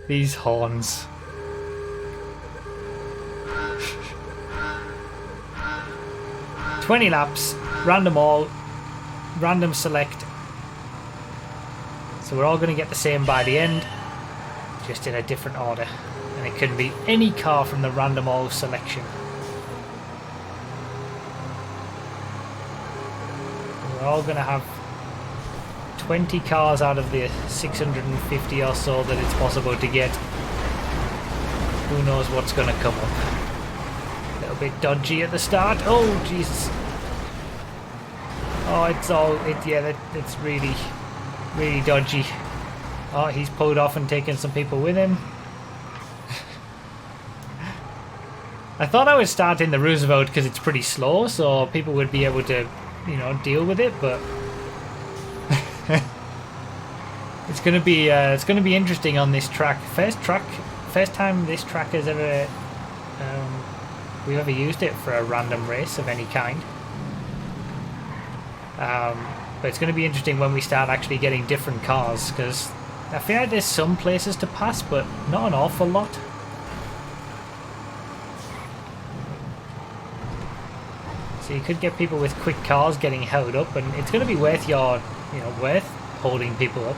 These horns. "20 laps, random all, random select." So we're all going to get the same by the end, just in a different order. And it can be any car from the random all selection. We're all going to have 20 cars out of the 650 or so that it's possible to get. Who knows what's going to come up. A little bit dodgy at the start. Oh, Jesus. Oh, it's really, really dodgy. Oh, he's pulled off and taken some people with him. I thought I was starting the Roosevelt because it's pretty slow, so people would be able to, you know, deal with it, but it's gonna be interesting on this track. First time this track has ever we've ever used it for a random race of any kind. But it's going to be interesting when we start actually getting different cars, because I feel like there's some places to pass, but not an awful lot. So you could get people with quick cars getting held up, and it's going to be worth worth holding people up.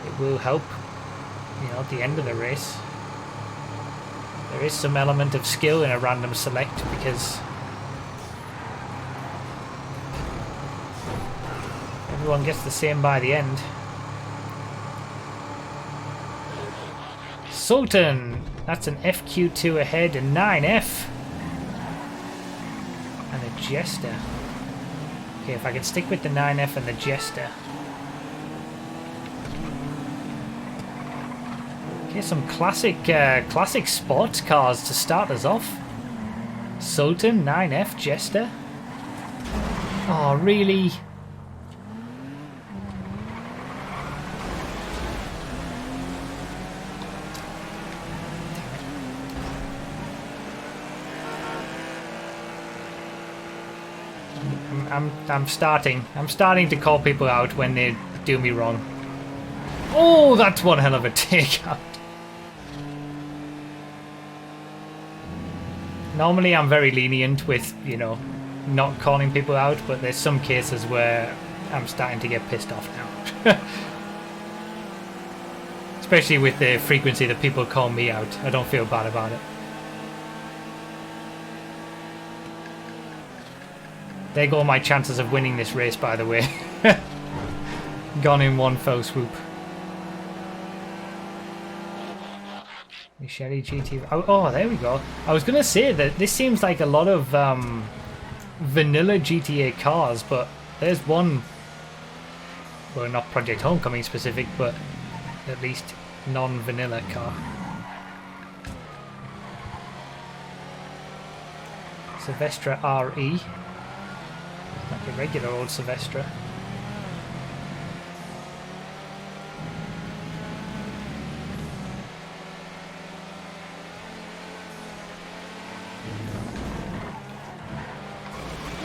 It will help, at the end of the race. There is some element of skill in a random select, because everyone gets the same by the end. Sultan! That's an FQ2 ahead and 9F. And a Jester. Okay, if I can stick with the 9F and the Jester. Okay, some classic sports cars to start us off. Sultan, 9F, Jester. Oh, really? I'm starting to call people out when they do me wrong. Oh, that's one hell of a takeout. Normally I'm very lenient with, not calling people out, but there's some cases where I'm starting to get pissed off now. Especially with the frequency that people call me out. I don't feel bad about it. There go my chances of winning this race, by the way. Gone in one fell swoop. Shelly GT. Oh, there we go. I was going to say that this seems like a lot of vanilla GTA cars, but there's one, well, not Project Homecoming specific, but at least non-vanilla car. Silvestre RE. Like a regular old Silvestre.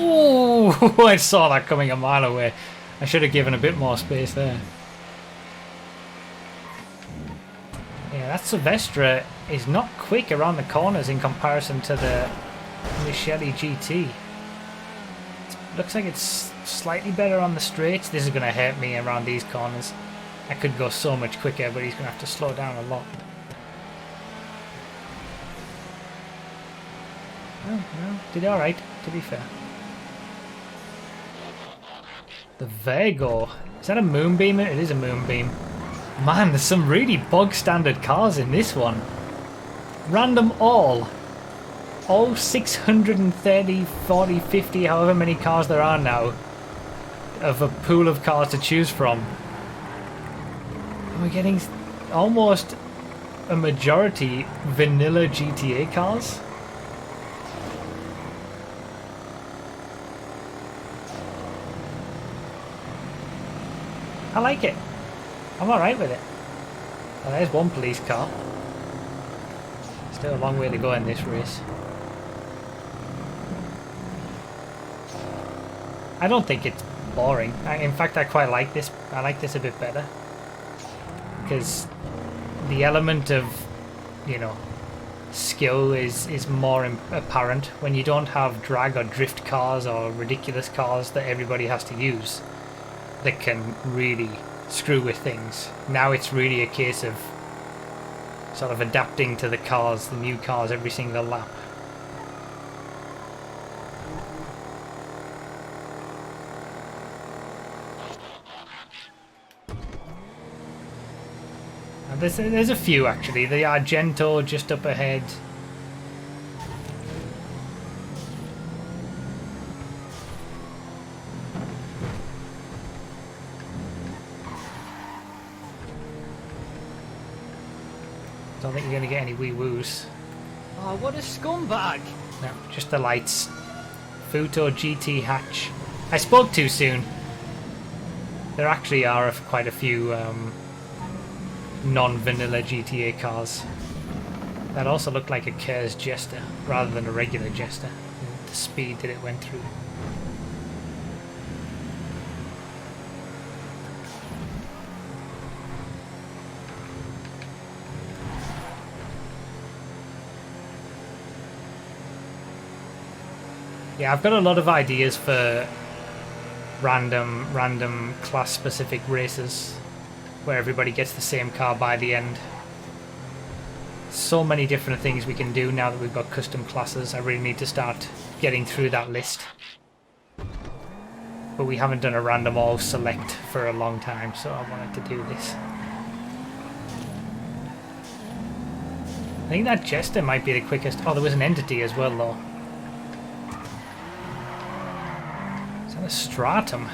Oh, I saw that coming a mile away. I should have given a bit more space there. Yeah, that Silvestre is not quick around the corners in comparison to the Shelly GT. Looks like it's slightly better on the straights. This is going to hurt me around these corners. I could go so much quicker, but he's going to have to slow down a lot. Oh, well, did alright, to be fair. The Virgo. Is that a Moonbeam? It is a Moonbeam. Man, there's some really bog standard cars in this one. Random all 630, 40, 50, however many cars there are now, of a pool of cars to choose from. And we're getting almost a majority vanilla GTA cars. I like it. I'm alright with it. Well, there's one police car. Still a long way to go in this race. I don't think it's boring. In fact, I quite like this. I like this a bit better. because the element of, you know, skill is more apparent when you don't have drag or drift cars or ridiculous cars that everybody has to use that can really screw with things. Now it's really a case of sort of adapting to the cars, the new cars, every single lap. There's a few actually. The Argento just up ahead. Don't think you're going to get any wee woos. Oh, what a scumbag! No, just the lights. Futo GT hatch. I spoke too soon. There actually are quite a few non-vanilla GTA cars that also look like a Ker's Jester rather than a regular Jester. The speed that it went through. Yeah, I've got a lot of ideas for random class-specific races where everybody gets the same car by the end. So many different things we can do now that we've got custom classes. I really need to start getting through that list. But we haven't done a random all select for a long time, so I wanted to do this. I think that Jester might be the quickest. Oh, there was an entity as well though. Is that a Stratum?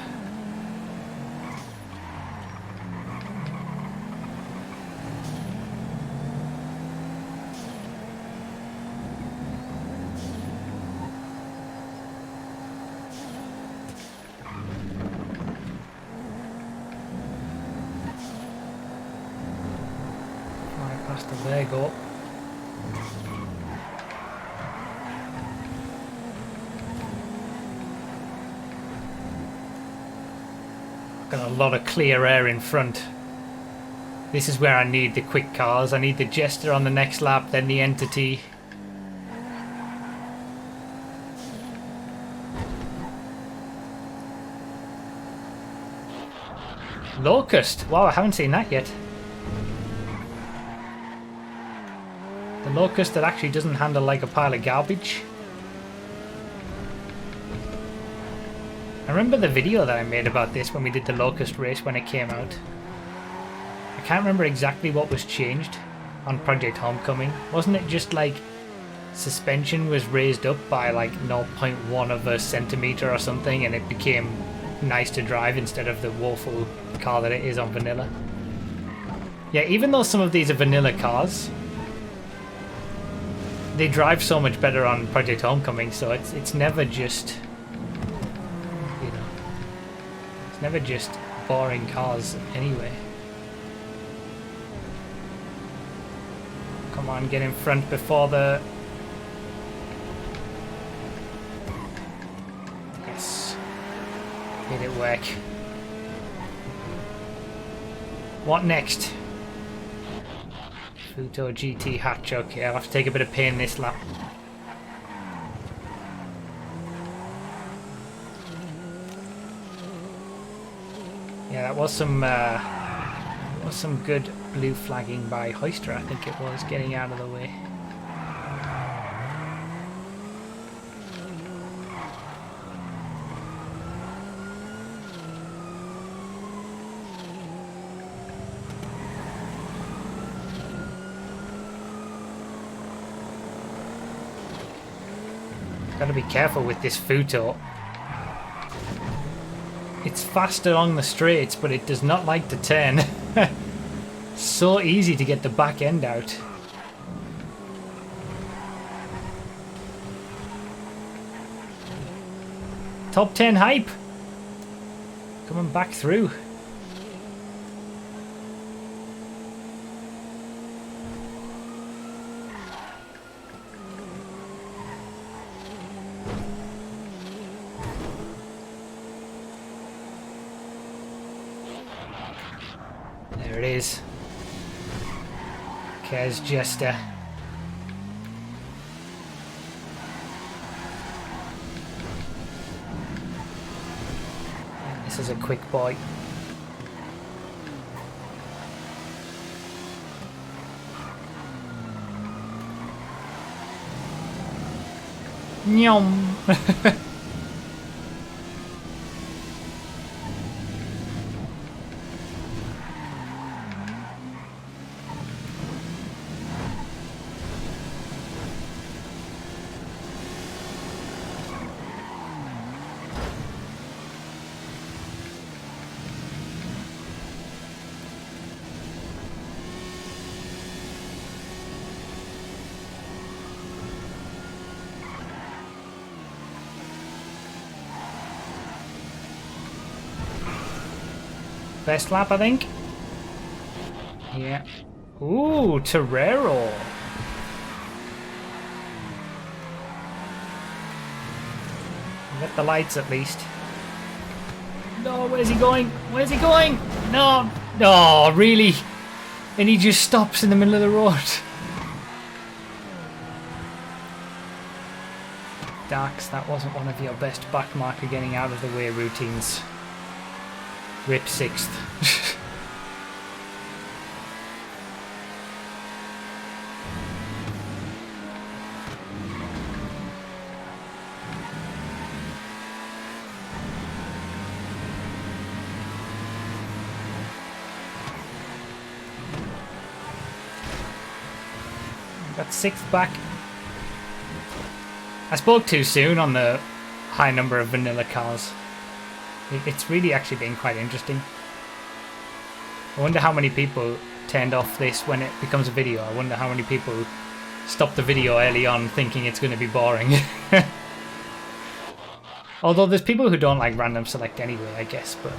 There you go. Got a lot of clear air in front. This is where I need the quick cars. I need the Jester on the next lap, then the Entity. Locust. Wow, I haven't seen that yet. The Locust that actually doesn't handle like a pile of garbage. I remember the video that I made about this when we did the Locust race when it came out. I can't remember exactly what was changed on Project Homecoming. Wasn't it just like suspension was raised up by like 0.1 of a centimeter or something and it became nice to drive instead of the woeful car that it is on vanilla? Yeah, even though some of these are vanilla cars, they drive so much better on Project Homecoming, so it's never just, you know, it's never just boring cars anyway. Come on, get in front before the... Yes. Made it work. What next? Futo GT hatch. Okay, I'll have to take a bit of pain this lap. Yeah, that was some good blue flagging by Hoister, I think it was, getting out of the way. Gotta be careful with this Futo. It's fast along the straights, but it does not like to turn. So easy to get the back end out. Top 10 hype. Coming back through. There it is. Cares Jester. This is a quick boy. Nyom. Best lap, I think. Yeah. Ooh, Torero. Get the lights at least. No, where's he going? Where's he going? No. No, really? And he just stops in the middle of the road. Dax, that wasn't one of your best backmarker getting out of the way routines. Rip 6th. Got 6th back. I spoke too soon on the high number of vanilla cars. It's really actually been quite interesting. I wonder how many people turned off this when it becomes a video. I wonder how many people stop the video early on thinking it's going to be boring. Although there's people who don't like random select anyway, I guess, but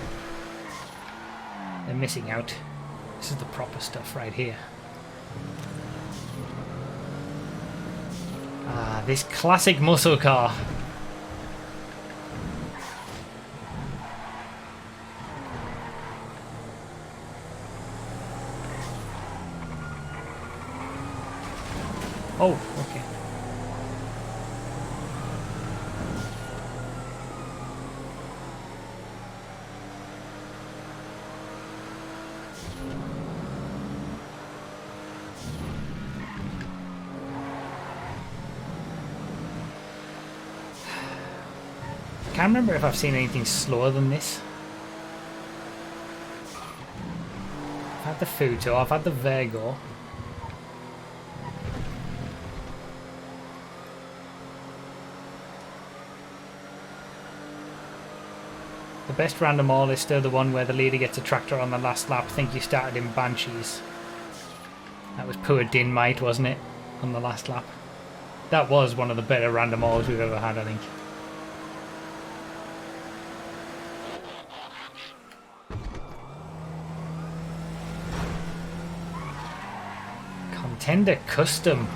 they're missing out. This is the proper stuff right here. Ah, this classic muscle car. Oh, okay. I can't remember if I've seen anything slower than this. I've had the Futo, I've had the Virgo. The best random all is still the one where the leader gets a tractor on the last lap. I think you started in Banshees. That was poor Dinmite, wasn't it? On the last lap. That was one of the better random alls we've ever had, I think. Contender Custom.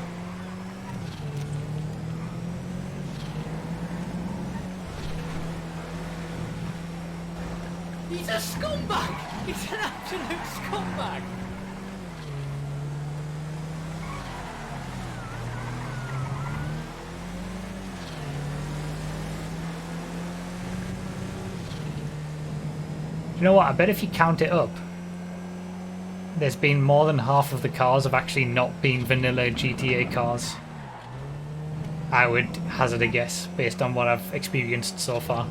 He's a scumbag! He's an absolute scumbag! Do you know what? I bet if you count it up, there's been more than half of the cars have actually not been vanilla GTA cars. I would hazard a guess based on what I've experienced so far.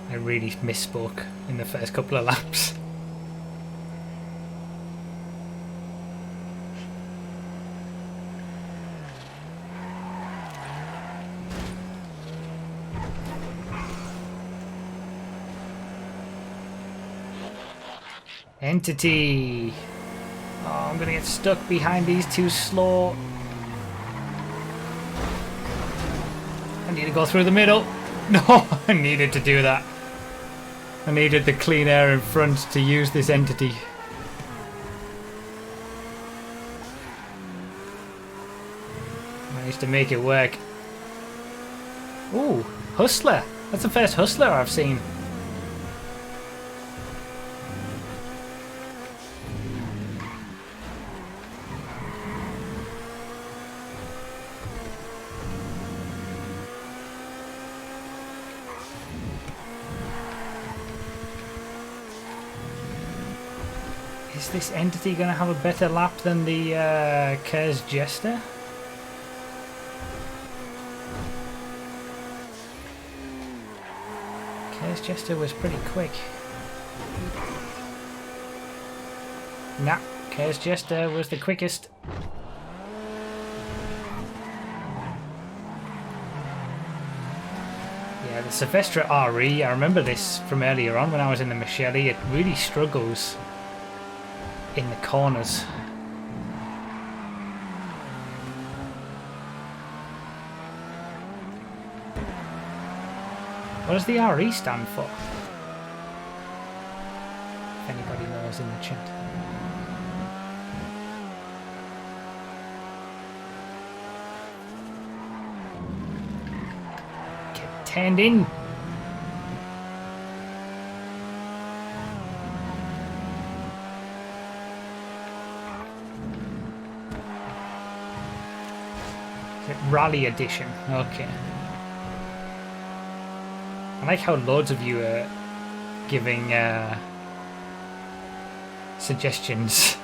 I really misspoke in the first couple of laps. Entity. Oh, I'm gonna get stuck behind these two slow. I need to go through the middle. No, I needed to do that. I needed the clean air in front to use this entity. Managed to make it work. Ooh, Hustler. That's the first Hustler I've seen. Is this entity going to have a better lap than the Ker's Jester? Ker's Jester was pretty quick. Nah, Ker's Jester was the quickest. Yeah, the Sylvestra RE, I remember this from earlier on when I was in the Michele, it really struggles in the corners. What does the RE stand for? If anybody knows in the chat. Get turned in. Rally edition. Okay. I like how loads of you are giving suggestions.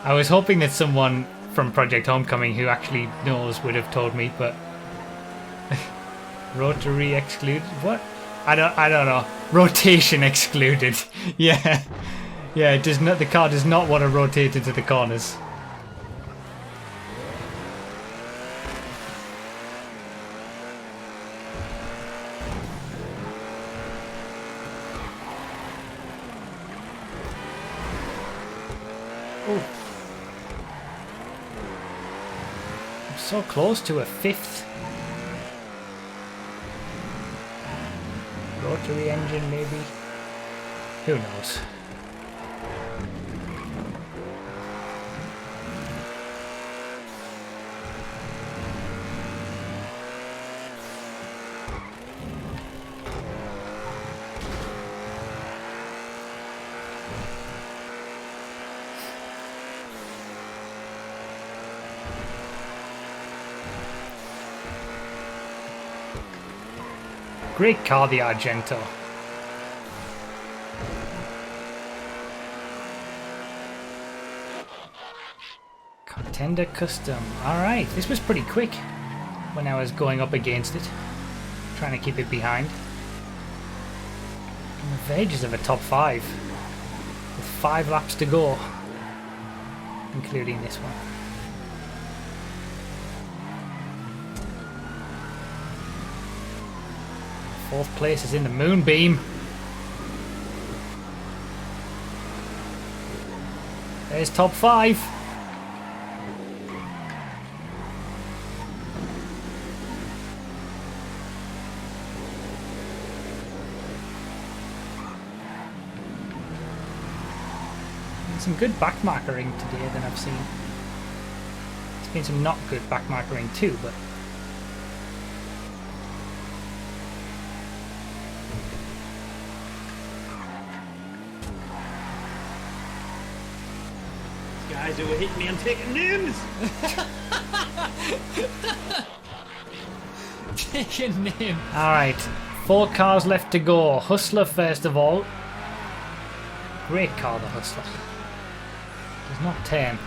I was hoping that someone from Project Homecoming who actually knows would have told me, but rotary excluded. What? I don't know. Rotation excluded. Yeah, yeah. It does not. The car does not want to rotate into the corners. So close to a fifth. Rotary engine, maybe? Who knows? Great car, the Argento. Contender Custom. Alright, this was pretty quick when I was going up against it. Trying to keep it behind. On the verges of a top 5. With 5 laps to go. Including this one. Fourth place is in the Moonbeam. There's top 5. Some good backmarkering today that I've seen. There's been some not good backmarkering too, but Guys who were hitting me and taking names. Taking names. alright. 4 cars left to go. Hustler first of all. Great car, the Hustler. Does not turn.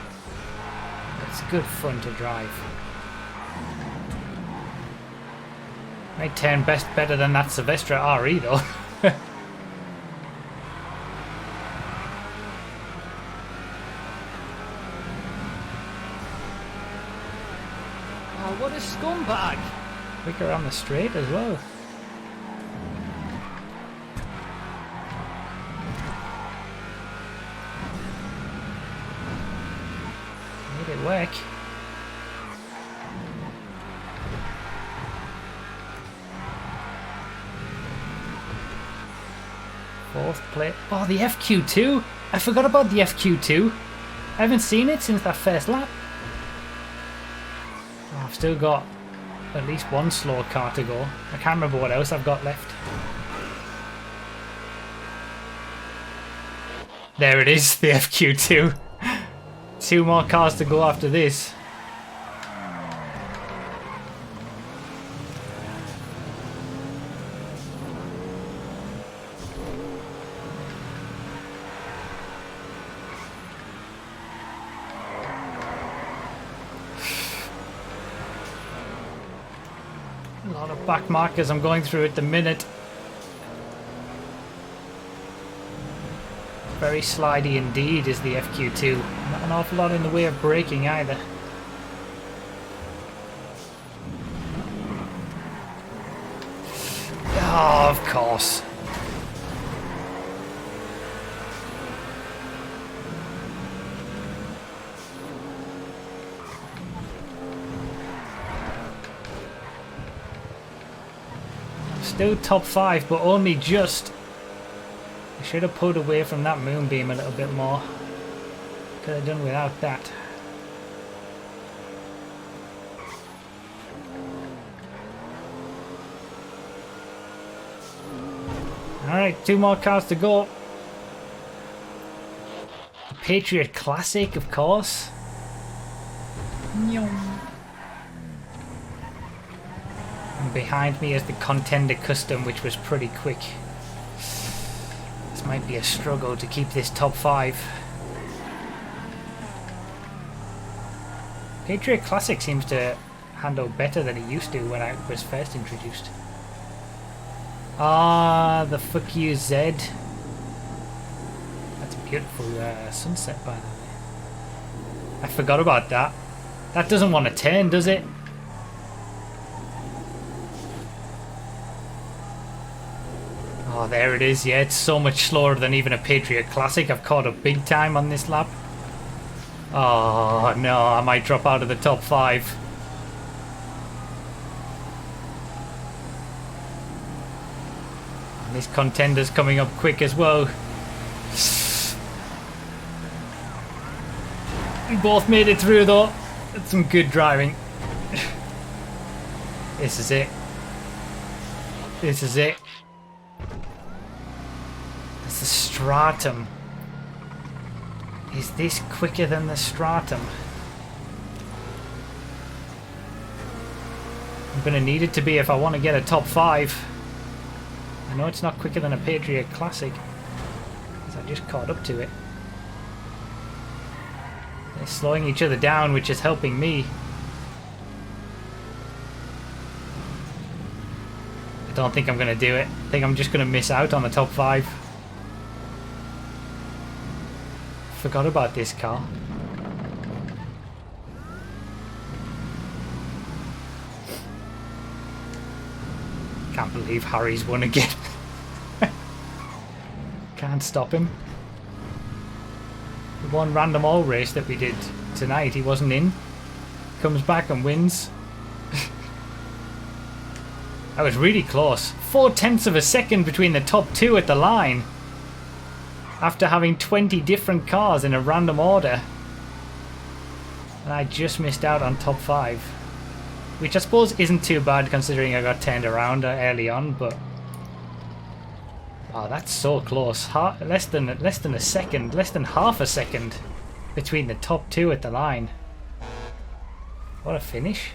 It's good fun to drive. Might turn better than that Sylvestra RE though. Oh, what a scumbag! Quicker on the straight as well. Made it work. Fourth place. Oh, the FQ2! I forgot about the FQ2. I haven't seen it since that first lap. Oh, I've still got at least one slow car to go. I can't remember what else I've got left. There it is, the FQ2. 2 more cars to go after this. A lot of back markers I'm going through at the minute. Very slidey indeed is the FQ2. Not an awful lot in the way of braking either. Oh, of course. Still top 5, but only just. I should have pulled away from that moonbeam a little bit more. Could have done without that. Alright, 2 more cars to go. The Patriot Classic, of course. And behind me is the Contender Custom, which was pretty quick. This might be a struggle to keep this top 5. Patriot Classic seems to handle better than it used to when I was first introduced. Ah, the fuck you Z. That's a beautiful sunset by the way. I forgot about that. That doesn't want to turn, does it? Oh, there it is. Yeah, it's so much slower than even a Patriot Classic. I've caught up big time on this lap. Oh no, I might drop out of the top 5. And this Contender's coming up quick as well. We both made it through though. That's some good driving. This is it. This is it. That's the Stratum. Is this quicker than the Stratum? I'm going to need it to be if I want to get a top 5. I know it's not quicker than a Patriot Classic, because I just caught up to it. They're slowing each other down, which is helping me. I don't think I'm going to do it. I think I'm just going to miss out on the top 5. Forgot about this car. Can't believe Harry's won again. Can't stop him. The one random all race that we did tonight, he wasn't in. Comes back and wins. That was really close. 0.4 of a second between the top 2 at the line. After having 20 different cars in a random order. And I just missed out on top 5. Which I suppose isn't too bad considering I got turned around early on, but... Oh, that's so close. Less than a second, less than half a second between the top 2 at the line. What a finish.